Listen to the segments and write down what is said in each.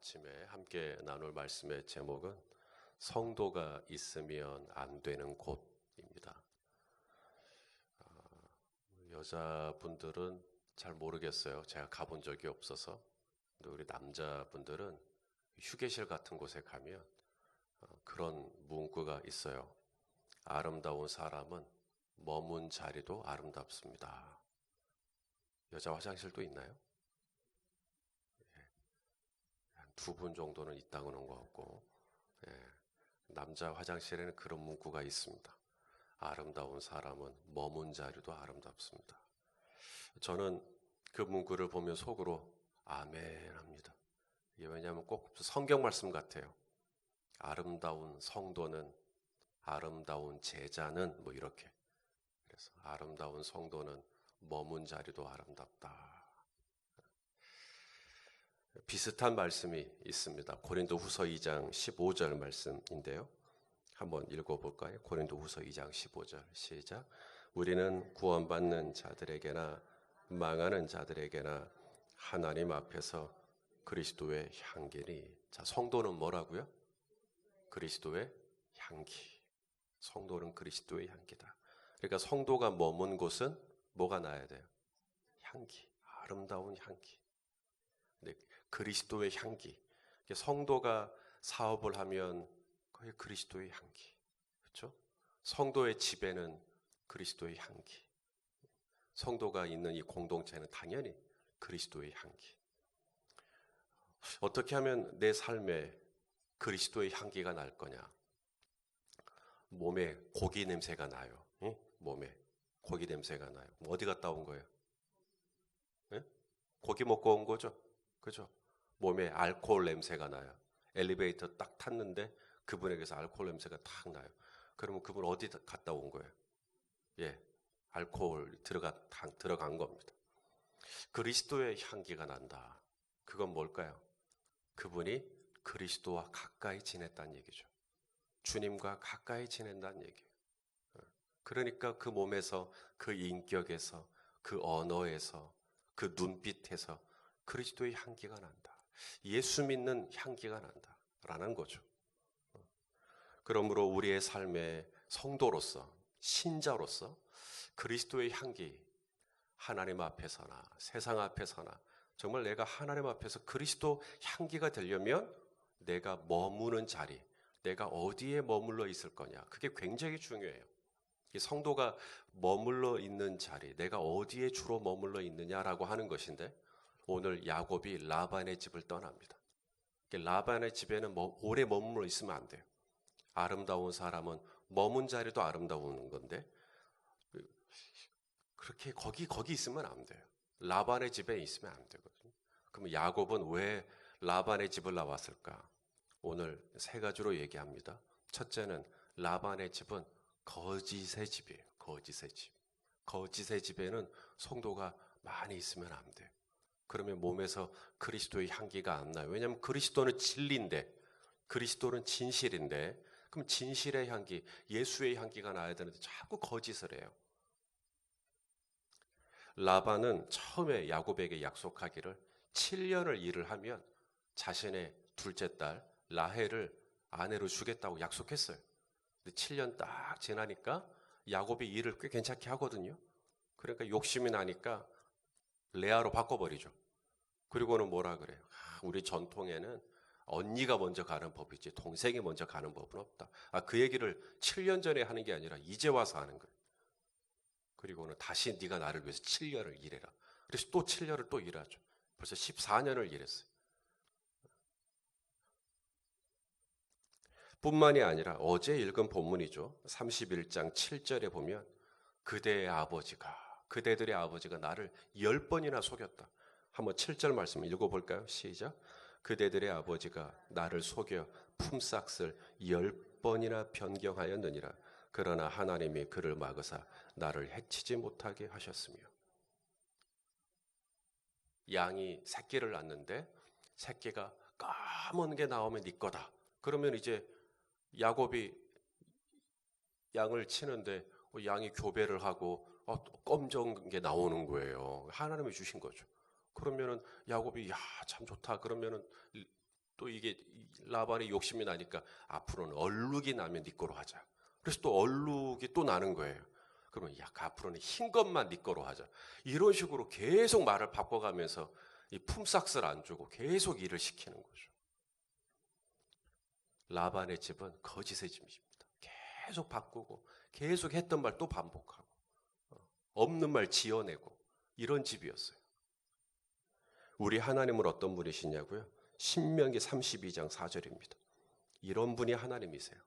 아침에 함께 나눌 말씀의 제목은 성도가 있으면 안 되는 곳입니다. 여자분들은 잘 모르겠어요. 제가 가본 적이 없어서. 근데 우리 남자분들은 휴게실 같은 곳에 가면 그런 문구가 있어요. 아름다운 사람은 머문 자리도 아름답습니다. 여자 화장실도 있나요? 한 2분 정도는 있다고는 것 같고, 남자 화장실에는 그런 문구가 있습니다. 아름다운 사람은 머문 자리도 아름답습니다. 저는 그 문구를 보면 속으로 아멘 합니다. 이게 왜냐하면 꼭 성경 말씀 같아요. 아름다운 성도는, 아름다운 제자는 뭐 이렇게. 그래서 아름다운 성도는 머문 자리도 아름답다. 비슷한 말씀이 있습니다. 고린도후서 2장 15절 말씀인데요. 한번 읽어볼까요? 고린도후서 2장 15절 시작. 우리는 구원받는 자들에게나 망하는 자들에게나 하나님 앞에서 그리스도의 향기니. 자, 성도는 뭐라고요? 그리스도의 향기. 성도는 그리스도의 향기다. 그러니까 성도가 머문 곳은 뭐가 나야 돼요? 향기, 아름다운 향기. 근데 그리스도의 향기. 성도가 사업을 하면 거의 그리스도의 향기. 그렇죠? 성도의 집에는 그리스도의 향기. 성도가 있는 이 공동체는 당연히 그리스도의 향기. 어떻게 하면 내 삶에 그리스도의 향기가 날 거냐? 몸에 고기 냄새가 나요. 응? 몸에 고기 냄새가 나요. 어디 갔다 온 거예요? 응? 고기 먹고 온 거죠? 그죠? 몸에 알코올 냄새가 나요. 엘리베이터 딱 탔는데 그분에게서 알코올 냄새가 탁 나요. 그러면 그분 어디 갔다 온 거예요? 알코올 들어간 겁니다. 그리스도의 향기가 난다. 그건 뭘까요? 그분이 그리스도와 가까이 지냈다는 얘기죠. 주님과 가까이 지낸다는 얘기예요. 그러니까 그 몸에서, 그 인격에서, 그 언어에서, 그 눈빛에서 그리스도의 향기가 난다. 예수 믿는 향기가 난다라는 거죠. 그러므로 우리의 삶의 성도로서, 신자로서 그리스도의 향기, 하나님 앞에서나 세상 앞에서나 정말 내가 하나님 앞에서 그리스도 향기가 되려면 내가 머무는 자리, 내가 어디에 머물러 있을 거냐, 그게 굉장히 중요해요. 이 성도가 머물러 있는 자리, 내가 어디에 주로 머물러 있느냐라고 하는 것인데, 오늘 야곱이 라반의 집을 떠납니다. 라반의 집에는 오래 머물러 있으면 안 돼요. 아름다운 사람은 머문 자리도 아름다운 건데 그렇게 거기 있으면 안 돼요. 라반의 집에 있으면 안 되거든요. 그럼 야곱은 왜 라반의 집을 나왔을까? 오늘 3가지로 얘기합니다. 첫째는 라반의 집은 거짓의 집이에요. 거짓의 집. 거짓의 집에는 성도가 많이 있으면 안 돼요. 그러면 몸에서 그리스도의 향기가 안 나요. 왜냐하면 그리스도는 진리인데, 그리스도는 진실인데, 그럼 진실의 향기, 예수의 향기가 나야 되는데 자꾸 거짓을 해요. 라반은 처음에 야곱에게 약속하기를 7년을 일을 하면 자신의 둘째 딸 라헬을 아내로 주겠다고 약속했어요. 근데 7년 딱 지나니까 야곱이 일을 꽤 괜찮게 하거든요. 그러니까 욕심이 나니까 레아로 바꿔버리죠. 그리고는 뭐라 그래요? 우리 전통에는 언니가 먼저 가는 법이지 동생이 먼저 가는 법은 없다. 그 얘기를 7년 전에 하는 게 아니라 이제 와서 하는 거예요. 그리고는 다시 네가 나를 위해서 7년을 일해라. 그래서 또 7년을 또 일하죠. 벌써 14년을 일했어요. 뿐만이 아니라 어제 읽은 본문이죠. 31장 7절에 보면 그대들의 아버지가 나를 10번이나 속였다. 한번 7절 말씀 읽어볼까요? 시작. 그대들의 아버지가 나를 속여 품삯을 10번이나 변경하였느니라. 그러나 하나님이 그를 막으사 나를 해치지 못하게 하셨으며. 양이 새끼를 낳는데 새끼가 까만 게 나오면 네 거다. 그러면 이제 야곱이 양을 치는데 양이 교배를 하고 검정 게 나오는 거예요. 하나님이 주신 거죠. 그러면은 야곱이 참 좋다. 그러면은 또 이게 라반이 욕심이 나니까 앞으로는 얼룩이 나면 네 거로 하자. 그래서 또 얼룩이 또 나는 거예요. 그러면 야, 앞으로는 흰 것만 네 거로 하자. 이런 식으로 계속 말을 바꿔가면서 이 품삯을 안 주고 계속 일을 시키는 거죠. 라반의 집은 거짓의 집입니다. 계속 바꾸고 계속 했던 말 또 반복하고 없는 말 지어내고 이런 집이었어요. 우리 하나님은 어떤 분이시냐고요? 신명기 32장 4절입니다. 이런 분이 하나님이세요.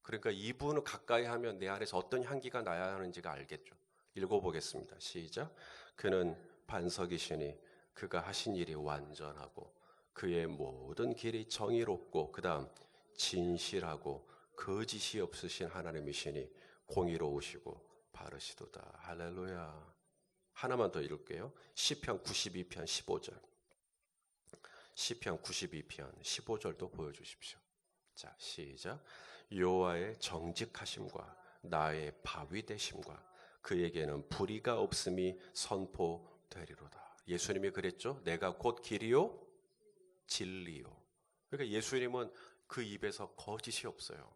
그러니까 이분을 가까이 하면 내 안에서 어떤 향기가 나야 하는지가 알겠죠. 읽어보겠습니다. 시작. 그는 반석이시니 그가 하신 일이 완전하고 그의 모든 길이 정의롭고 그 다음 진실하고 거짓이 없으신 하나님이시니 공의로우시고 바르시도다. 할렐루야. 하나만 더 읽을게요. 시편 92편 15절. 시편 92편 15절도 보여주십시오. 자, 시작. 여호와의 정직하심과 나의 바위 되심과 그에게는 불의가 없음이 선포되리로다. 예수님이 그랬죠. 내가 곧 길이요 진리요. 그러니까 예수님은 그 입에서 거짓이 없어요.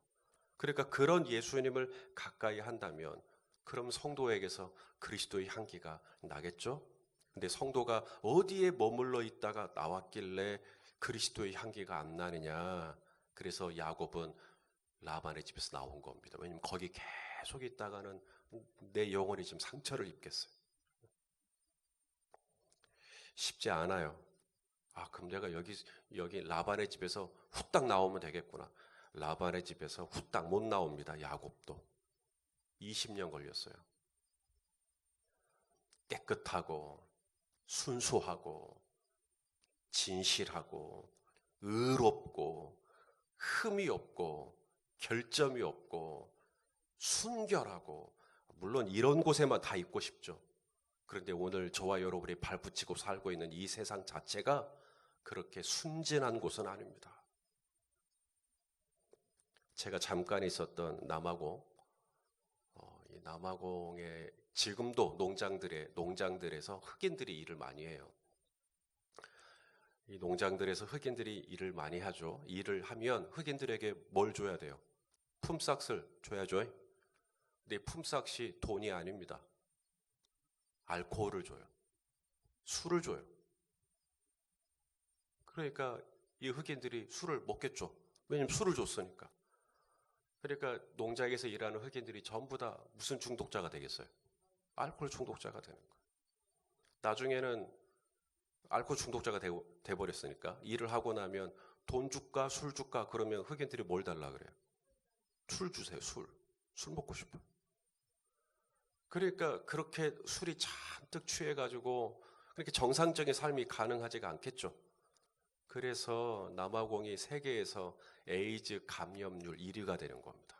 그러니까 그런 예수님을 가까이 한다면 그럼 성도에게서 그리스도의 향기가 나겠죠? 근데 성도가 어디에 머물러 있다가 나왔길래 그리스도의 향기가 안 나느냐? 그래서 야곱은 라반의 집에서 나온 겁니다. 왜냐하면 거기 계속 있다가는 내 영혼이 지금 상처를 입겠어요. 쉽지 않아요. 아, 그럼 내가 여기 라반의 집에서 후딱 나오면 되겠구나. 라반의 집에서 후딱 못 나옵니다. 야곱도. 20년 걸렸어요. 깨끗하고 순수하고 진실하고 의롭고 흠이 없고 결점이 없고 순결하고 물론 이런 곳에만 다 있고 싶죠. 그런데 오늘 저와 여러분이 발붙이고 살고 있는 이 세상 자체가 그렇게 순진한 곳은 아닙니다. 제가 잠깐 있었던 남아공, 이 남아공에 지금도 농장들에서 흑인들이 일을 많이 해요. 이 농장들에서 흑인들이 일을 많이 하죠. 일을 하면 흑인들에게 뭘 줘야 돼요? 품삯을 줘야죠. 근데 품삯이 돈이 아닙니다. 알코올을 줘요. 술을 줘요. 그러니까 이 흑인들이 술을 먹겠죠. 왜냐하면 술을 줬으니까. 그러니까 농장에서 일하는 흑인들이 전부 다 무슨 중독자가 되겠어요? 알코올 중독자가 되는 거예요. 나중에는 알코올 중독자가 돼버렸으니까 일을 하고 나면 돈 줄까 술 줄까 그러면 흑인들이 뭘 달라 그래요? 술 주세요. 술 먹고 싶어요. 그러니까 그렇게 술이 잔뜩 취해가지고 그렇게 정상적인 삶이 가능하지가 않겠죠. 그래서 남아공이 세계에서 에이즈 감염률 1위가 되는 겁니다.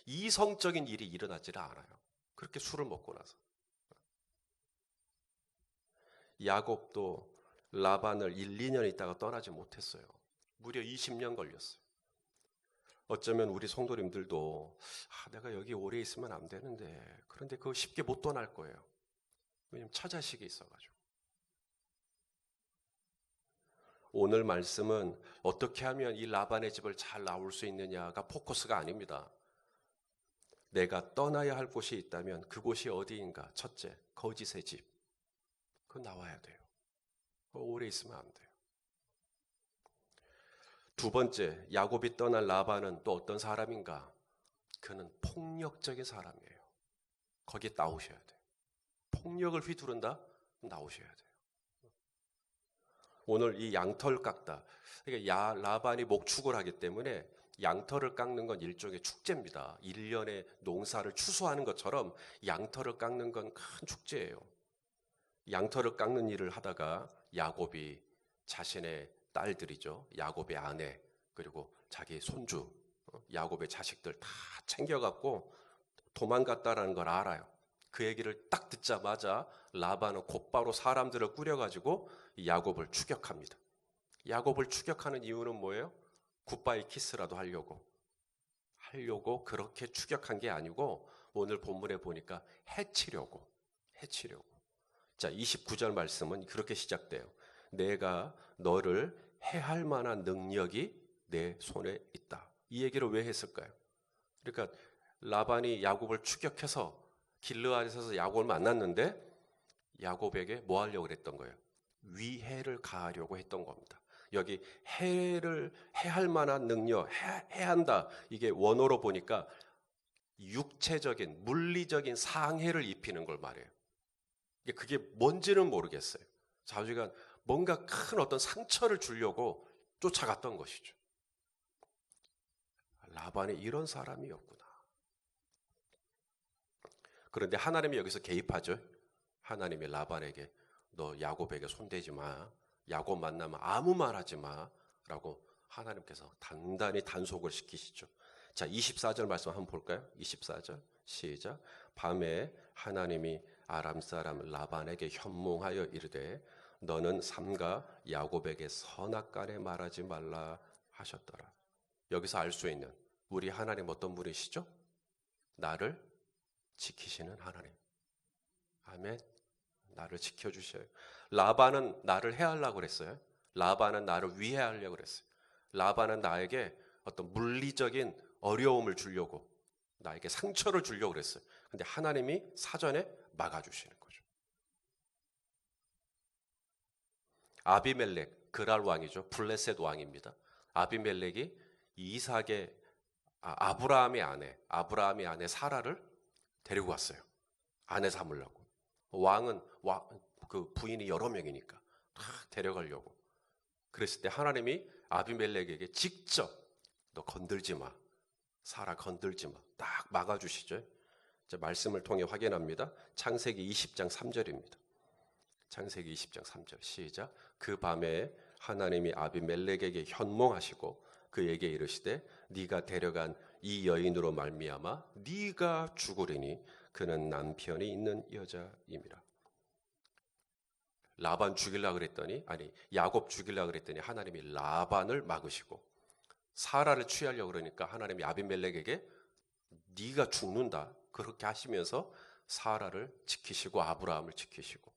이성적인 일이 일어나지를 않아요. 그렇게 술을 먹고 나서. 야곱도 라반을 1, 2년 있다가 떠나지 못했어요. 무려 20년 걸렸어요. 어쩌면 우리 성도님들도 내가 여기 오래 있으면 안 되는데 그런데 그거 쉽게 못 떠날 거예요. 왜냐면 처자식이 있어가지고. 오늘 말씀은 어떻게 하면 이 라반의 집을 잘 나올 수 있느냐가 포커스가 아닙니다. 내가 떠나야 할 곳이 있다면 그곳이 어디인가? 첫째, 거짓의 집. 그거 나와야 돼요. 오래 있으면 안 돼요. 두 번째, 야곱이 떠난 라반은 또 어떤 사람인가? 그는 폭력적인 사람이에요. 거기에 나오셔야 돼요. 폭력을 휘두른다? 나오셔야 돼요. 오늘 이 양털 깎다. 그러니까 라반이 목축을 하기 때문에 양털을 깎는 건 일종의 축제입니다. 1년의 농사를 추수하는 것처럼 양털을 깎는 건 큰 축제예요. 양털을 깎는 일을 하다가 야곱이 자신의 딸들이죠. 야곱의 아내 그리고 자기 손주 야곱의 자식들 다 챙겨갖고 도망갔다라는 걸 알아요. 그 얘기를 딱 듣자마자 라반은 곧바로 사람들을 꾸려가지고 야곱을 추격합니다. 야곱을 추격하는 이유는 뭐예요? 굿바이 키스라도 하려고 그렇게 추격한 게 아니고 오늘 본문에 보니까 해치려고. 자, 29절 말씀은 그렇게 시작돼요. 내가 너를 해할 만한 능력이 내 손에 있다. 이 얘기를 왜 했을까요? 그러니까 라반이 야곱을 추격해서 길르앗에서 야곱을 만났는데 야곱에게 뭐 하려고 그랬던 거예요? 위해를 가하려고 했던 겁니다. 여기 해할 만한 능력, 해야 한다. 이게 원어로 보니까 육체적인, 물리적인 상해를 입히는 걸 말해요. 그게 뭔지는 모르겠어요. 좌우지간 뭔가 큰 어떤 상처를 주려고 쫓아갔던 것이죠. 라반이 이런 사람이었구나. 그런데 하나님이 여기서 개입하죠. 하나님이 라반에게 너 야곱에게 손대지 마. 야곱 만나면 아무 말 하지 마. 라고 하나님께서 단단히 단속을 시키시죠. 자, 24절 말씀 한번 볼까요? 24절 시작. 밤에 하나님이 아람 사람 라반에게 현몽하여 이르되 너는 삼가 야곱에게 선악간에 말하지 말라 하셨더라. 여기서 알 수 있는 우리 하나님 어떤 분이시죠? 나를 지키시는 하나님. 아멘. 나를 지켜주셔요. 라반은 나를 해하려고 그랬어요. 라반은 나를 위해하려고 그랬어요. 라반은 나에게 어떤 물리적인 어려움을 주려고, 나에게 상처를 주려고 그랬어요. 근데 하나님이 사전에 막아주시는 거죠. 아비멜렉, 그랄 왕이죠. 블레셋 왕입니다. 아비멜렉이 이삭의 아브라함의 아내 사라를 데리고 왔어요. 아내 삼으려고. 왕은 그 부인이 여러 명이니까 다 데려가려고. 그랬을 때 하나님이 아비멜렉에게 직접 너 건들지 마. 사라 건들지 마. 딱 막아주시죠. 이제 말씀을 통해 확인합니다. 창세기 20장 3절입니다. 창세기 20장 3절 시작. 그 밤에 하나님이 아비멜렉에게 현몽하시고 그에게 이르시되 네가 데려간 이 여인으로 말미암아 네가 죽으리니 그는 남편이 있는 여자임이라. 라반 죽이려고 그랬더니 야곱 죽이려고 그랬더니 하나님이 라반을 막으시고 사라를 취하려고 그러니까 하나님이 아비멜렉에게 네가 죽는다 그렇게 하시면서 사라를 지키시고 아브라함을 지키시고,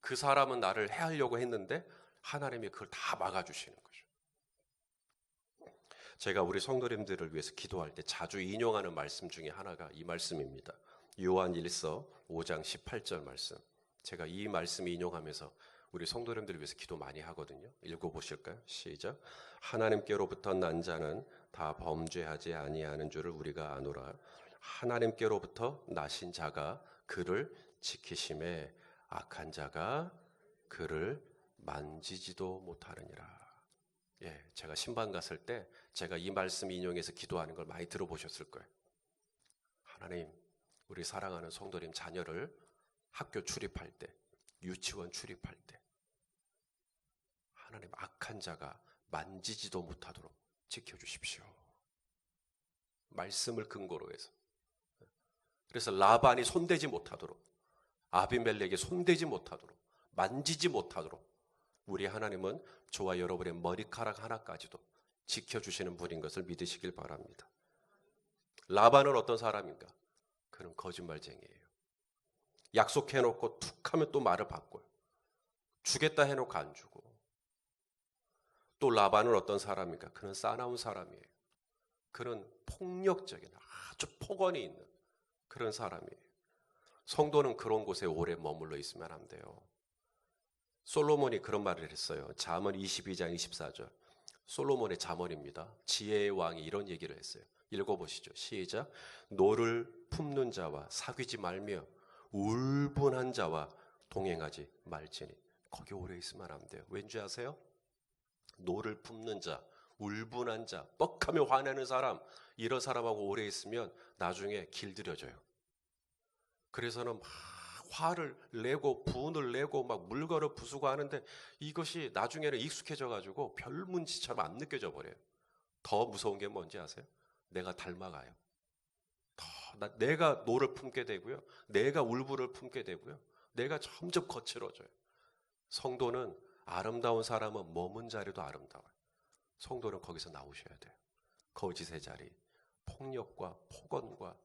그 사람은 나를 해하려고 했는데 하나님이 그걸 다 막아주시는 거죠. 제가 우리 성도님들을 위해서 기도할 때 자주 인용하는 말씀 중에 하나가 이 말씀입니다. 요한 1서 5장 18절 말씀. 제가 이 말씀 인용하면서 우리 성도님들을 위해서 기도 많이 하거든요. 읽어보실까요? 시작. 하나님께로부터 난 자는 다 범죄하지 아니하는 줄을 우리가 아노라. 하나님께로부터 나신 자가 그를 지키심에 악한 자가 그를 만지지도 못하느니라. 예, 제가 신방 갔을 때 제가 이 말씀 인용해서 기도하는 걸 많이 들어보셨을 거예요. 하나님, 우리 사랑하는 성도님 자녀를 학교 출입할 때, 유치원 출입할 때 하나님 악한 자가 만지지도 못하도록 지켜주십시오. 말씀을 근거로 해서. 그래서 라반이 손대지 못하도록, 아비멜렉이 손대지 못하도록, 만지지 못하도록 우리 하나님은 저와 여러분의 머리카락 하나까지도 지켜주시는 분인 것을 믿으시길 바랍니다. 라반은 어떤 사람인가? 그는 거짓말쟁이에요. 약속해놓고 툭 하면 또 말을 바꿔요. 주겠다 해놓고 안 주고. 또 라반은 어떤 사람인가? 그는 싸나운 사람이에요. 그는 폭력적인, 아주 폭언이 있는 그런 사람이에요. 성도는 그런 곳에 오래 머물러 있으면 안 돼요. 솔로몬이 그런 말을 했어요. 잠언 22장 24절. 솔로몬의 잠언입니다. 지혜의 왕이 이런 얘기를 했어요. 읽어보시죠. 시작. 노를 품는 자와 사귀지 말며 울분한 자와 동행하지 말지니. 거기 오래 있으면 안 돼요. 왠지 아세요? 노를 품는 자, 울분한 자, 뻑하며 화내는 사람, 이런 사람하고 오래 있으면 나중에 길들여져요. 그래서는 막 화를 내고 분을 내고 막 물건을 부수고 하는데 이것이 나중에는 익숙해져 가지고 별 문제처럼 안 느껴져 버려요. 더 무서운 게 뭔지 아세요? 내가 닮아가요. 내가 노를 품게 되고요. 내가 울분을 품게 되고요. 내가 점점 거칠어져요. 성도는 아름다운 사람은 머문 자리도 아름다워요. 성도는 거기서 나오셔야 돼요. 거짓의 자리, 폭력과 폭언과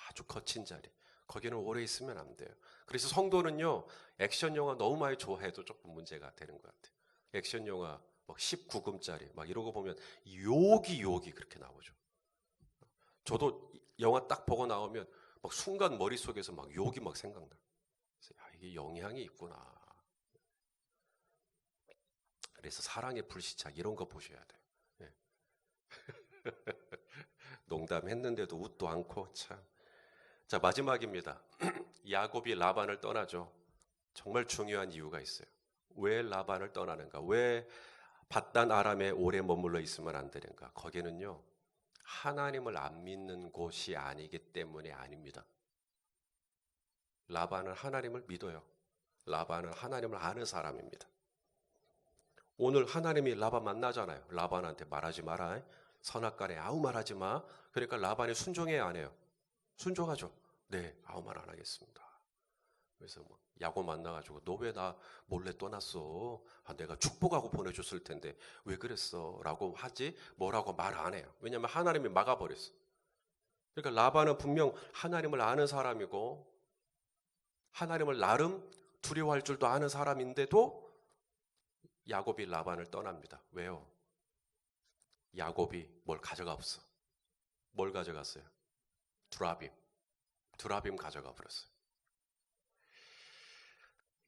아주 거친 자리, 거기는 오래 있으면 안 돼요. 그래서 성도는요, 액션 영화 너무 많이 좋아해도 조금 문제가 되는 것 같아요. 액션 영화 막 19금짜리 막 이러고 보면 욕이 그렇게 나오죠. 저도 영화 딱 보고 나오면 막 순간 머릿속에서 막 욕이 막 생각나. 그래서 이게 영향이 있구나. 그래서 사랑의 불시착 이런 거 보셔야 돼요. 네. 농담했는데도 웃도 않고 참. 자, 마지막입니다. 야곱이 라반을 떠나죠. 정말 중요한 이유가 있어요. 왜 라반을 떠나는가? 왜 밧단 아람에 오래 머물러 있으면 안 되는가? 거기는요, 하나님을 안 믿는 곳이 아니기 때문에 아닙니다. 라반은 하나님을 믿어요. 라반은 하나님을 아는 사람입니다. 오늘 하나님이 라반 만나잖아요. 라반한테 말하지 마라. 선악간에 아무 말하지 마. 그러니까 라반이 순종해야 안 해요. 순종하죠. 네, 아무 말 안 하겠습니다. 그래서 뭐 야곱 만나가지고 너 왜 나 몰래 떠났어? 내가 축복하고 보내줬을 텐데 왜 그랬어? 라고 하지 뭐라고 말 안 해요. 왜냐하면 하나님이 막아버렸어. 그러니까 라반은 분명 하나님을 아는 사람이고 하나님을 나름 두려워할 줄도 아는 사람인데도 야곱이 라반을 떠납니다. 왜요? 야곱이 뭘 가져가 없어. 뭘 가져갔어요? 드라빔 가져가 버렸어요.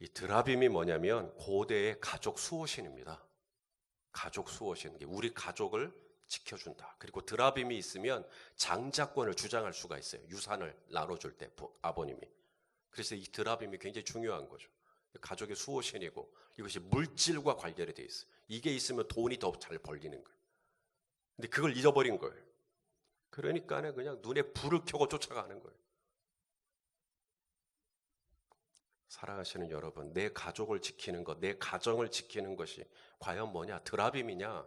이 드라빔이 뭐냐면 고대의 가족 수호신입니다. 가족 수호신, 우리 가족을 지켜준다. 그리고 드라빔이 있으면 장자권을 주장할 수가 있어요. 유산을 나눠줄 때 아버님이. 그래서 이 드라빔이 굉장히 중요한 거죠. 가족의 수호신이고 이것이 물질과 관련이 돼 있어요. 이게 있으면 돈이 더 잘 벌리는 거예요. 근데 그걸 잊어버린 거예요. 그러니까 그냥 눈에 불을 켜고 쫓아가는 거예요. 사랑하시는 여러분, 내 가족을 지키는 것, 내 가정을 지키는 것이 과연 뭐냐? 드라빔이냐?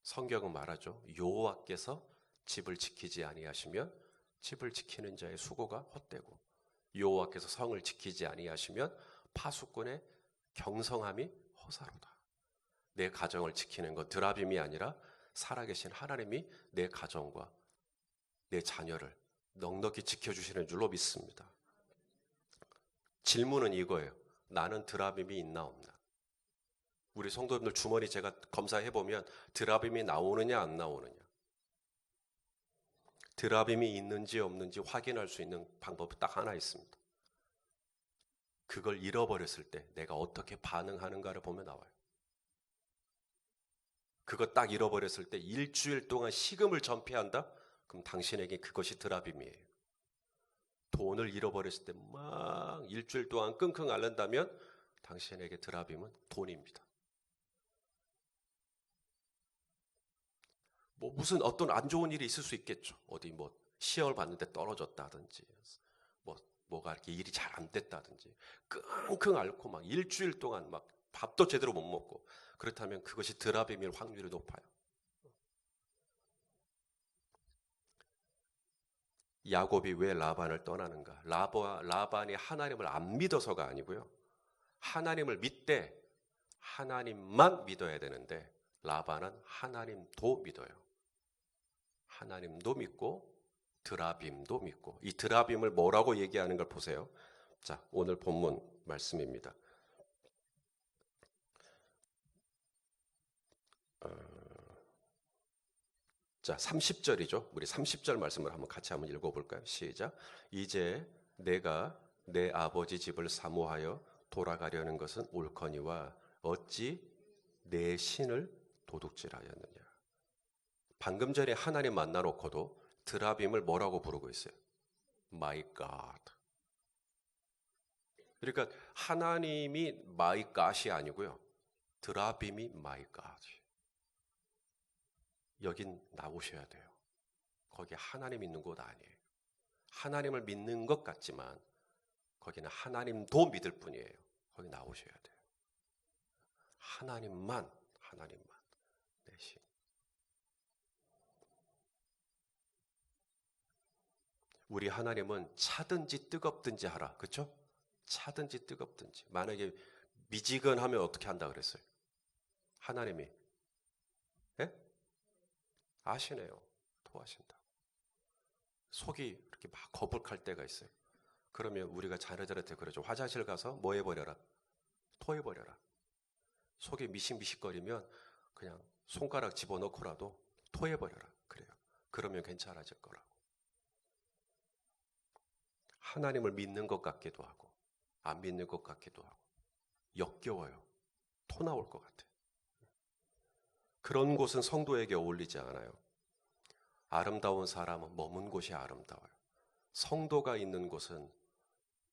성경은 말하죠. 여호와께서 집을 지키지 아니하시면 집을 지키는 자의 수고가 헛되고 여호와께서 성을 지키지 아니하시면 파수꾼의 경성함이 허사로다. 내 가정을 지키는 것 드라빔이 아니라 살아계신 하나님이 내 가정과 내 자녀를 넉넉히 지켜주시는 줄로 믿습니다. 질문은 이거예요. 나는 드라빔이 있나 없나? 우리 성도님들 주머니 제가 검사해보면 드라빔이 나오느냐 안 나오느냐. 드라빔이 있는지 없는지 확인할 수 있는 방법이 딱 하나 있습니다. 그걸 잃어버렸을 때 내가 어떻게 반응하는가를 보면 나와요. 그거 딱 잃어버렸을 때 일주일 동안 식음을 전폐한다? 그럼 당신에게 그것이 드라빔이에요. 돈을 잃어버렸을 때 막 일주일 동안 끙끙 앓는다면 당신에게 드라빔은 돈입니다. 뭐 무슨 어떤 안 좋은 일이 있을 수 있겠죠. 어디 뭐 시험을 봤는데 떨어졌다든지 뭐가 이렇게 일이 잘 안 됐다든지 끙끙 앓고 막 일주일 동안 막 밥도 제대로 못 먹고 그렇다면 그것이 드라빔일 확률이 높아요. 야곱이 왜 라반을 떠나는가? 라반이 하나님을 안 믿어서가 아니고요. 하나님을 믿되 하나님만 믿어야 되는데 라반은 하나님도 믿어요. 하나님도 믿고 드라빔도 믿고 이 드라빔을 뭐라고 얘기하는 걸 보세요. 자, 오늘 본문 말씀입니다. 자, 30절이죠. 우리 30절 말씀을 한번 같이 한번 읽어볼까요? 시작. 이제 내가 내 아버지 집을 사모하여 돌아가려는 것은 옳거니와 어찌 내 신을 도둑질하였느냐. 방금 전에 하나님 만나놓고도 드라빔을 뭐라고 부르고 있어요? My God. 그러니까 하나님이 My God이 아니고요. 드라빔이 My God. 여긴 나오셔야 돼요. 거기 하나님 있는 곳 아니에요. 하나님을 믿는 것 같지만 거기는 하나님도 믿을 뿐이에요. 거기 나오셔야 돼요. 하나님만 내 신. 우리 하나님은 차든지 뜨겁든지 하라. 그렇죠? 차든지 뜨겁든지. 만약에 미지근하면 어떻게 한다 그랬어요? 하나님이 아시네요. 토하신다. 속이 이렇게 막 거북할 때가 있어요. 그러면 우리가 자녀들한테 그러죠. 화장실 가서 뭐 해버려라? 토해버려라. 속에 미식미식거리면 그냥 손가락 집어넣고라도 토해버려라. 그래요. 그러면 괜찮아질 거라고. 하나님을 믿는 것 같기도 하고 안 믿는 것 같기도 하고 역겨워요. 토 나올 것 같아. 그런 곳은 성도에게 어울리지 않아요. 아름다운 사람은 머문 곳이 아름다워요. 성도가 있는 곳은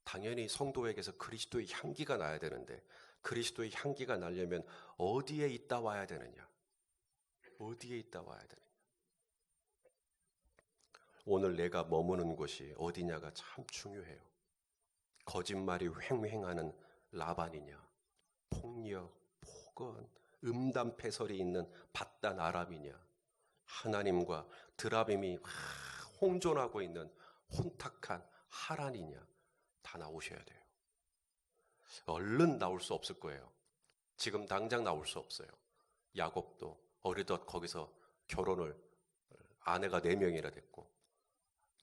당연히 성도에게서 그리스도의 향기가 나야 되는데 그리스도의 향기가 나려면 어디에 있다 와야 되느냐? 어디에 있다 와야 되느냐? 오늘 내가 머무는 곳이 어디냐가 참 중요해요. 거짓말이 횡행하는 라반이냐, 폭력, 폭언, 음담패설이 있는 밧단 아람이냐, 하나님과 드라빔이 홍존하고 있는 혼탁한 하란이냐, 다 나오셔야 돼요. 얼른 나올 수 없을 거예요. 지금 당장 나올 수 없어요. 야곱도 어리덧 거기서 결혼을 아내가 4명이나 됐고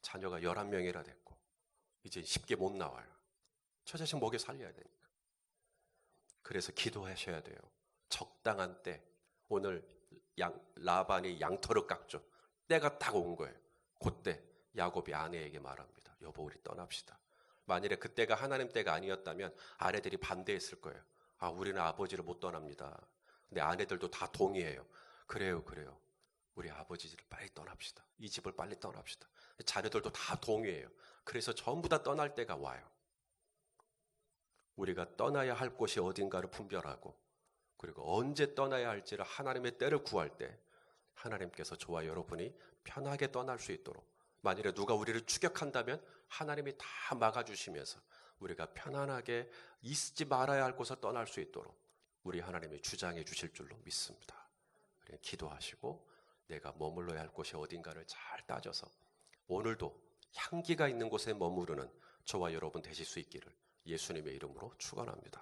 자녀가 11명이나 됐고 이제 쉽게 못 나와요. 저 자식 먹여 살려야 되니까. 그래서 기도하셔야 돼요. 적당한 때. 오늘 라반이 양털을 깎죠. 때가 딱 온 거예요. 그때 야곱이 아내에게 말합니다. 여보, 우리 떠납시다. 만일에 그때가 하나님 때가 아니었다면 아내들이 반대했을 거예요. 아, 우리는 아버지를 못 떠납니다. 근데 아내들도 다 동의해요. 그래요. 우리 아버지를 빨리 떠납시다. 이 집을 빨리 떠납시다. 자녀들도 다 동의해요. 그래서 전부 다 떠날 때가 와요. 우리가 떠나야 할 곳이 어딘가를 분별하고 그리고 언제 떠나야 할지를 하나님의 때를 구할 때 하나님께서 저와 여러분이 편하게 떠날 수 있도록, 만일에 누가 우리를 추격한다면 하나님이 다 막아주시면서 우리가 편안하게 있지 말아야 할 곳에 떠날 수 있도록 우리 하나님이 주장해 주실 줄로 믿습니다. 기도하시고 내가 머물러야 할 곳이 어딘가를 잘 따져서 오늘도 향기가 있는 곳에 머무르는 저와 여러분 되실 수 있기를 예수님의 이름으로 축원합니다.